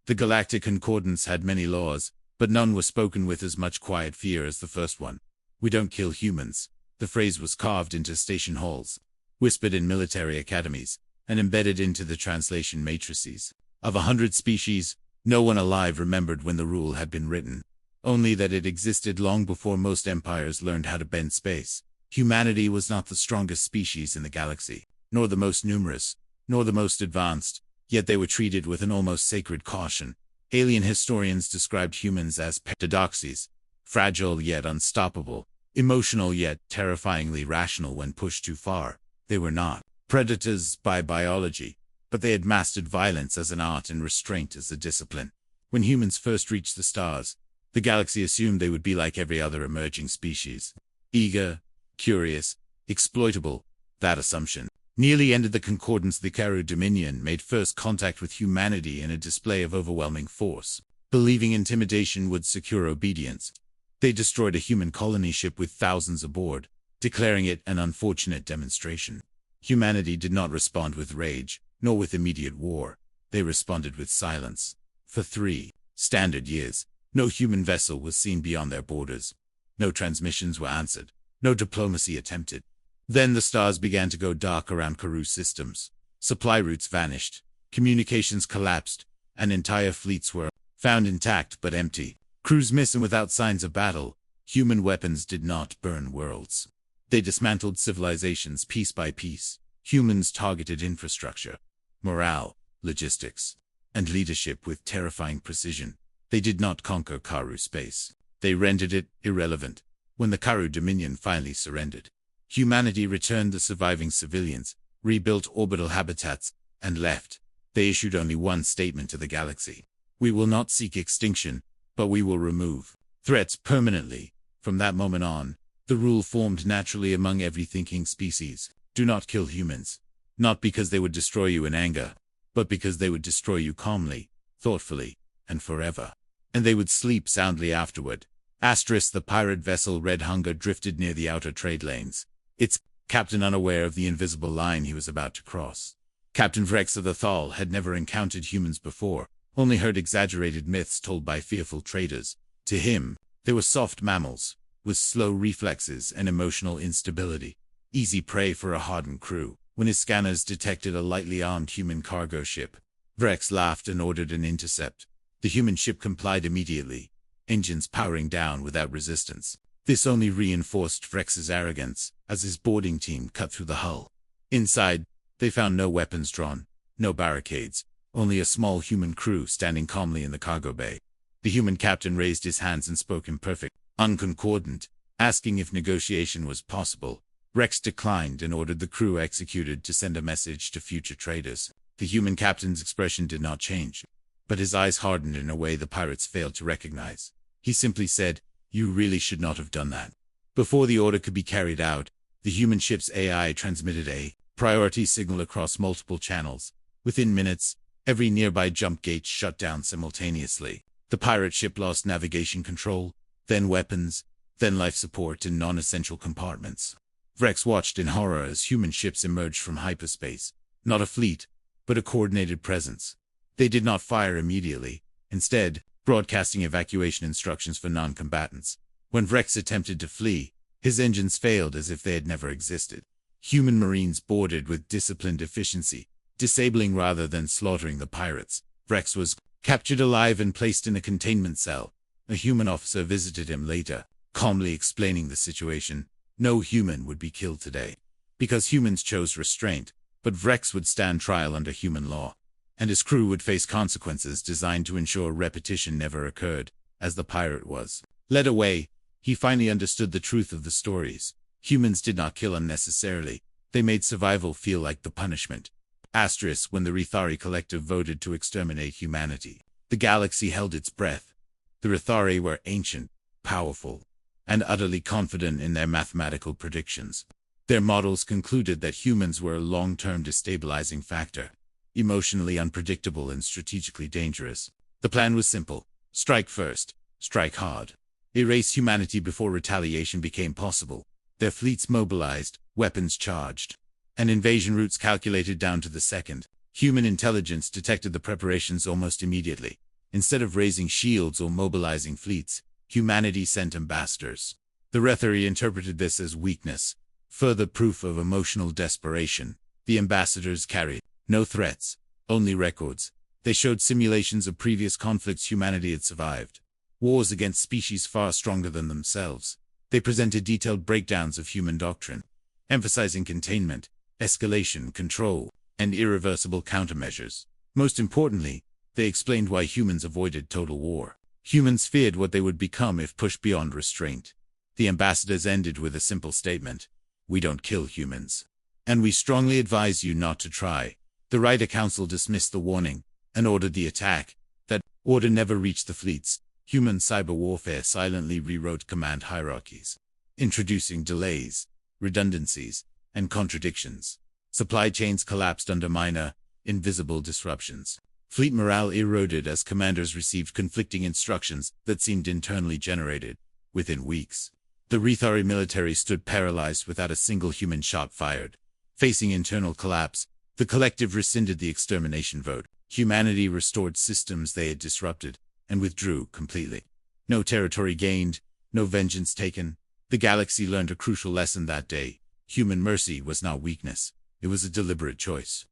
The Galactic Concordance had many laws, but none were spoken with as much quiet fear as the first one. "We don't kill humans." The phrase was carved into station halls, whispered in military academies, and embedded into the translation matrices. Of 100 species, no one alive remembered when the rule had been written, only that it existed long before most empires learned how to bend space. Humanity was not the strongest species in the galaxy, nor the most numerous, nor the most advanced, yet they were treated with an almost sacred caution. Alien historians described humans as paradoxes, fragile yet unstoppable, emotional yet terrifyingly rational when pushed too far. They were not predators by biology, but they had mastered violence as an art and restraint as a discipline. When humans first reached the stars, the galaxy assumed they would be like every other emerging species. Eager, curious, exploitable. That assumption nearly ended the concordance. The Karu Dominion made first contact with humanity in a display of overwhelming force, believing intimidation would secure obedience. They destroyed a human colony ship with thousands aboard, declaring it an unfortunate demonstration. Humanity did not respond with rage, nor with immediate war. They responded with silence. For 3 standard years, no human vessel was seen beyond their borders. No transmissions were answered. No diplomacy attempted. Then the stars began to go dark around Karu systems. Supply routes vanished. Communications collapsed, and entire fleets were found intact but empty. Crews missing without signs of battle. Human weapons did not burn worlds. They dismantled civilizations piece by piece. Humans targeted infrastructure, morale, logistics, and leadership with terrifying precision. They did not conquer Karu space. They rendered it irrelevant. When the Karu Dominion finally surrendered, humanity returned the surviving civilians, rebuilt orbital habitats, and left. They issued only one statement to the galaxy: "We will not seek extinction, but we will remove threats permanently." From that moment on, the rule formed naturally among every thinking species: do not kill humans. Not because they would destroy you in anger, but because they would destroy you calmly, thoughtfully, and forever. And they would sleep soundly afterward. The pirate vessel Red Hunger drifted near the outer trade lanes, its captain unaware of the invisible line he was about to cross. Captain Vrex of the Thal had never encountered humans before, only heard exaggerated myths told by fearful traders. To him, they were soft mammals, with slow reflexes and emotional instability, easy prey for a hardened crew. When his scanners detected a lightly armed human cargo ship, Vrex laughed and ordered an intercept. The human ship complied immediately, engines powering down without resistance. This only reinforced Vrex's arrogance as his boarding team cut through the hull. Inside, they found no weapons drawn, no barricades, only a small human crew standing calmly in the cargo bay. The human captain raised his hands and spoke in perfect, unconcordant, asking if negotiation was possible. Vrex declined and ordered the crew executed to send a message to future traders. The human captain's expression did not change, but his eyes hardened in a way the pirates failed to recognize. He simply said, "You really should not have done that." Before the order could be carried out, the human ship's AI transmitted a priority signal across multiple channels. Within minutes, every nearby jump gate shut down simultaneously. The pirate ship lost navigation control, then weapons, then life support in non-essential compartments. Vrex watched in horror as human ships emerged from hyperspace, not a fleet, but a coordinated presence. They did not fire immediately, instead, broadcasting evacuation instructions for non-combatants. When Vrex attempted to flee, his engines failed as if they had never existed. Human marines boarded with disciplined efficiency, disabling rather than slaughtering the pirates. Vrex was captured alive and placed in a containment cell. A human officer visited him later, calmly explaining the situation. No human would be killed today, because humans chose restraint, but Vrex would stand trial under human law, and his crew would face consequences designed to ensure repetition never occurred. As the pirate was led away, he finally understood the truth of the stories. Humans did not kill unnecessarily. They made survival feel like the punishment. When the Rthari collective voted to exterminate humanity, the galaxy held its breath. The Rthari were ancient, powerful, and utterly confident in their mathematical predictions. Their models concluded that humans were a long-term destabilizing factor, emotionally unpredictable and strategically dangerous. The plan was simple: strike first, strike hard. Erase humanity before retaliation became possible. Their fleets mobilized, weapons charged, and invasion routes calculated down to the second. Human intelligence detected the preparations almost immediately. Instead of raising shields or mobilizing fleets, humanity sent ambassadors. The Rthari interpreted this as weakness, further proof of emotional desperation. The ambassadors carried no threats, only records. They showed simulations of previous conflicts humanity had survived. Wars against species far stronger than themselves. They presented detailed breakdowns of human doctrine, emphasizing containment, escalation, control, and irreversible countermeasures. Most importantly, they explained why humans avoided total war. Humans feared what they would become if pushed beyond restraint. The ambassadors ended with a simple statement: "We don't kill humans. And we strongly advise you not to try." The Galactic Council dismissed the warning and ordered the attack. That order never reached the fleets. Human cyber warfare silently rewrote command hierarchies, introducing delays, redundancies, and contradictions. Supply chains collapsed under minor, invisible disruptions. Fleet morale eroded as commanders received conflicting instructions that seemed internally generated. Within weeks, the Rthari military stood paralyzed without a single human shot fired. Facing internal collapse, the collective rescinded the extermination vote. Humanity restored systems they had disrupted and withdrew completely. No territory gained, no vengeance taken. The galaxy learned a crucial lesson that day. Human mercy was not weakness. It was a deliberate choice.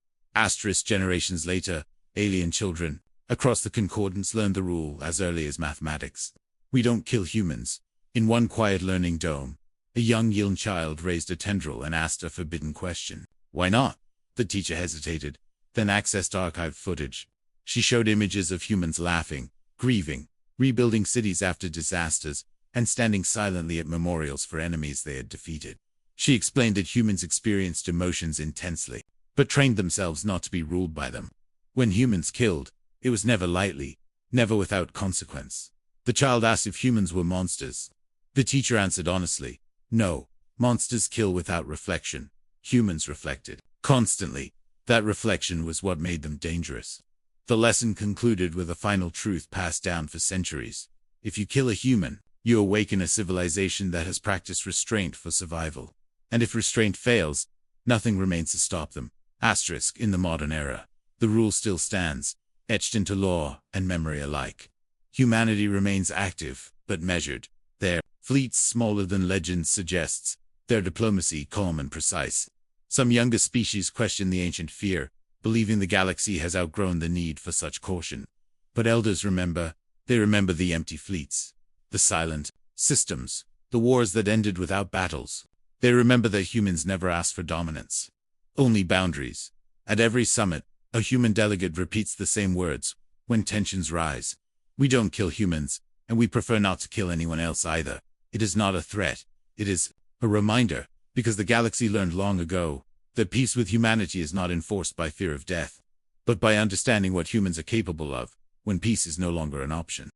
Generations later, alien children across the Concordance learned the rule as early as mathematics. We don't kill humans. In one quiet learning dome, a young Yiln child raised a tendril and asked a forbidden question. Why not? The teacher hesitated, then accessed archived footage. She showed images of humans laughing, grieving, rebuilding cities after disasters, and standing silently at memorials for enemies they had defeated. She explained that humans experienced emotions intensely, but trained themselves not to be ruled by them. When humans killed, it was never lightly, never without consequence. The child asked if humans were monsters. The teacher answered honestly, no, monsters kill without reflection. Humans reflected constantly. That reflection was what made them dangerous. The lesson concluded with a final truth passed down for centuries. If you kill a human, you awaken a civilization that has practiced restraint for survival. And if restraint fails, nothing remains to stop them. In the modern era, the rule still stands, etched into law and memory alike. Humanity remains active, but measured. Their fleets smaller than legend suggests, their diplomacy calm and precise. Some younger species question the ancient fear, believing the galaxy has outgrown the need for such caution. But elders remember, they remember the empty fleets, the silent systems, the wars that ended without battles. They remember that humans never asked for dominance, only boundaries. At every summit, a human delegate repeats the same words when tensions rise. We don't kill humans, and we prefer not to kill anyone else either. It is not a threat. It is a reminder, because the galaxy learned long ago that peace with humanity is not enforced by fear of death, but by understanding what humans are capable of when peace is no longer an option.